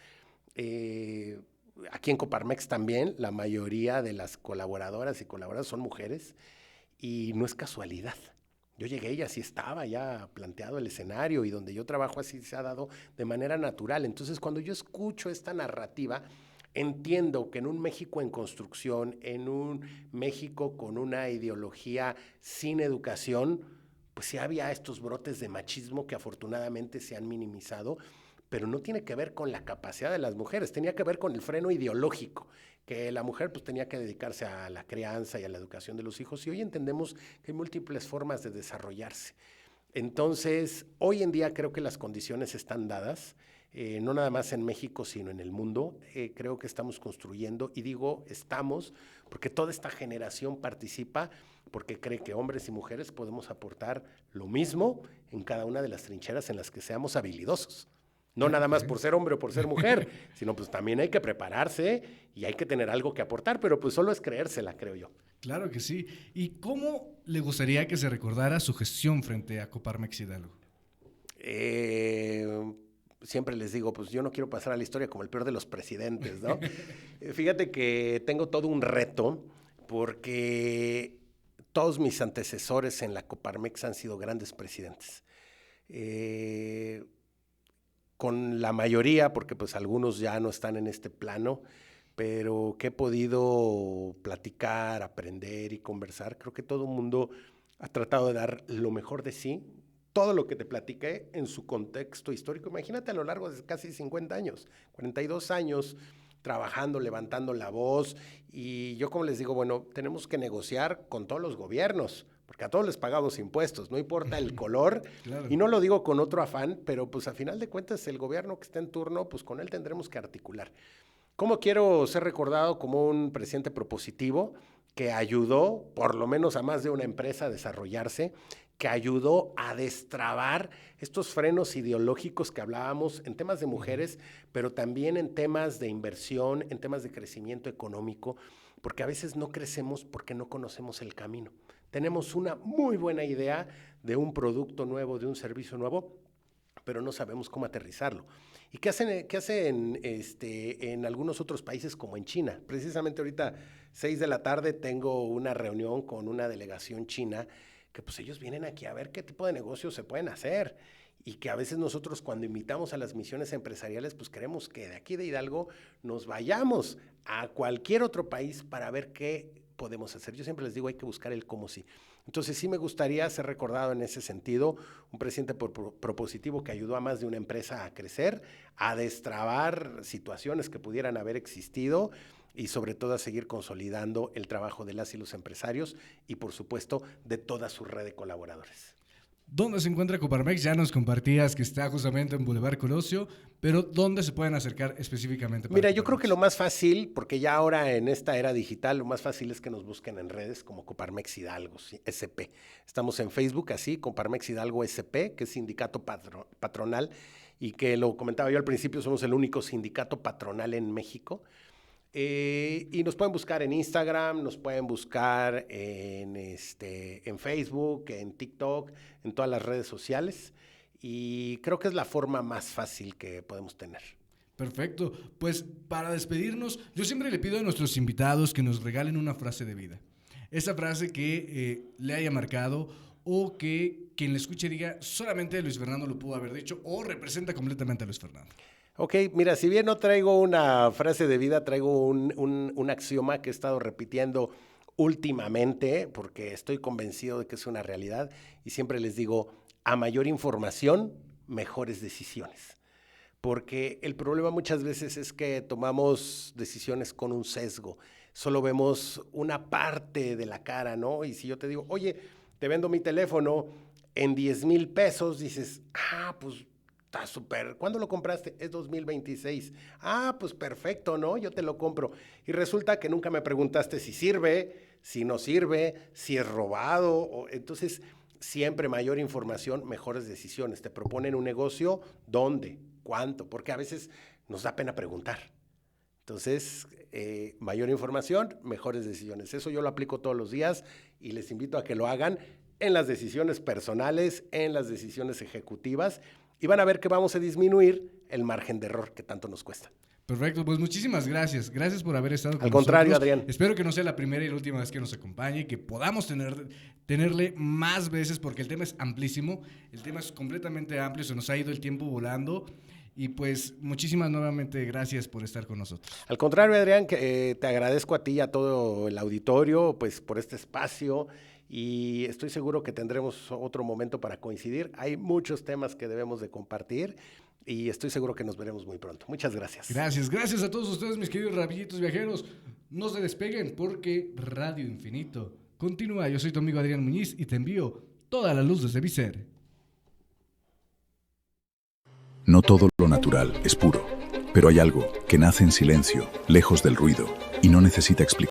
Aquí en Coparmex también, la mayoría de las colaboradoras y colaboradores son mujeres y no es casualidad. Yo llegué y así estaba ya planteado el escenario, y donde yo trabajo así se ha dado de manera natural. Entonces, cuando yo escucho esta narrativa, entiendo que en un México en construcción, en un México con una ideología sin educación, pues sí había estos brotes de machismo que afortunadamente se han minimizado, pero no tiene que ver con la capacidad de las mujeres, tenía que ver con el freno ideológico, que la mujer pues tenía que dedicarse a la crianza y a la educación de los hijos, y hoy entendemos que hay múltiples formas de desarrollarse. Entonces, hoy en día creo que las condiciones están dadas, no nada más en México, sino en el mundo. Creo que estamos construyendo, y digo estamos, porque toda esta generación participa, porque cree que hombres y mujeres podemos aportar lo mismo en cada una de las trincheras en las que seamos habilidosos. No nada más por ser hombre o por ser mujer, sino pues también hay que prepararse y hay que tener algo que aportar, pero pues solo es creérsela, creo yo. Claro que sí. ¿Y cómo le gustaría que se recordara su gestión frente a Coparmex Hidalgo? Siempre les digo, pues yo no quiero pasar a la historia como el peor de los presidentes, ¿no? Fíjate que tengo todo un reto, porque todos mis antecesores en la Coparmex han sido grandes presidentes. con la mayoría, porque pues algunos ya no están en este plano, pero que he podido platicar, aprender y conversar, creo que todo el mundo ha tratado de dar lo mejor de sí, todo lo que te platiqué en su contexto histórico. Imagínate a lo largo de casi 50 años, 42 años, trabajando, levantando la voz, y yo como les digo, bueno, tenemos que negociar con todos los gobiernos, porque a todos les pagamos impuestos, no importa el color, Claro. y no lo digo con otro afán, pero pues a final de cuentas el gobierno que esté en turno, pues con él tendremos que articular. ¿Cómo quiero ser recordado? Como un presidente propositivo que ayudó por lo menos a más de una empresa a desarrollarse, que ayudó a destrabar estos frenos ideológicos que hablábamos en temas de mujeres, pero también en temas de inversión, en temas de crecimiento económico, porque a veces no crecemos porque no conocemos el camino. Tenemos una muy buena idea de un producto nuevo, de un servicio nuevo, pero no sabemos cómo aterrizarlo. ¿Y qué hacen en algunos otros países como en China? Precisamente ahorita, 6 de la tarde, tengo una reunión con una delegación china que pues ellos vienen aquí a ver qué tipo de negocios se pueden hacer y que a veces nosotros cuando invitamos a las misiones empresariales pues queremos que de aquí de Hidalgo nos vayamos a cualquier otro país para ver qué podemos hacer. Yo siempre les digo hay que buscar el cómo sí. Entonces sí me gustaría ser recordado en ese sentido, un presidente propositivo que ayudó a más de una empresa a crecer, a destrabar situaciones que pudieran haber existido y sobre todo a seguir consolidando el trabajo de las y los empresarios y por supuesto de toda su red de colaboradores. ¿Dónde se encuentra Coparmex? Ya nos compartías que está justamente en Boulevard Colosio, pero ¿dónde se pueden acercar específicamente? Mira, yo creo que lo más fácil, porque ya ahora en esta era digital, lo más fácil es que nos busquen en redes como Coparmex Hidalgo, ¿sí? SP. Estamos en Facebook así, Coparmex Hidalgo SP, que es sindicato patronal, y que lo comentaba yo al principio, somos el único sindicato patronal en México. Y nos pueden buscar en Instagram, nos pueden buscar en Facebook, en TikTok, en todas las redes sociales y creo que es la forma más fácil que podemos tener. Perfecto. Pues para despedirnos, yo siempre le pido a nuestros invitados que nos regalen una frase de vida. Esa frase que le haya marcado o que quien le escuche diga solamente Luis Fernando lo pudo haber dicho o representa completamente a Luis Fernando. Ok, mira, si bien no traigo una frase de vida, traigo un axioma que he estado repitiendo últimamente porque estoy convencido de que es una realidad y siempre les digo, a mayor información, mejores decisiones. Porque el problema muchas veces es que tomamos decisiones con un sesgo, solo vemos una parte de la cara, ¿no? Y si yo te digo, oye, te vendo mi teléfono en 10,000 pesos, dices, pues está súper. ¿Cuándo lo compraste? Es 2026. Pues perfecto, ¿no? Yo te lo compro. Y resulta que nunca me preguntaste si sirve, si no sirve, si es robado. Entonces, siempre mayor información, mejores decisiones. Te proponen un negocio, ¿dónde? ¿Cuánto? Porque a veces nos da pena preguntar. Entonces, mayor información, mejores decisiones. Eso yo lo aplico todos los días y les invito a que lo hagan en las decisiones personales, en las decisiones ejecutivas, y van a ver que vamos a disminuir el margen de error que tanto nos cuesta. Perfecto, pues muchísimas gracias. Gracias por haber estado con nosotros. Al contrario, Adrián. Espero que no sea la primera y la última vez que nos acompañe, que podamos tenerle más veces, porque el tema es amplísimo, el tema es completamente amplio, se nos ha ido el tiempo volando. Y pues muchísimas nuevamente gracias por estar con nosotros. Al contrario, Adrián, que te agradezco a ti y a todo el auditorio pues por este espacio y estoy seguro que tendremos otro momento para coincidir. Hay muchos temas que debemos de compartir y estoy seguro que nos veremos muy pronto. Muchas gracias. Gracias a todos ustedes, mis queridos rabillitos viajeros. No se despeguen porque Radio Infinito continúa. Yo soy tu amigo Adrián Muñiz y te envío toda la luz desde mi ser. No todo lo natural es puro, pero hay algo que nace en silencio, lejos del ruido, y no necesita explicación.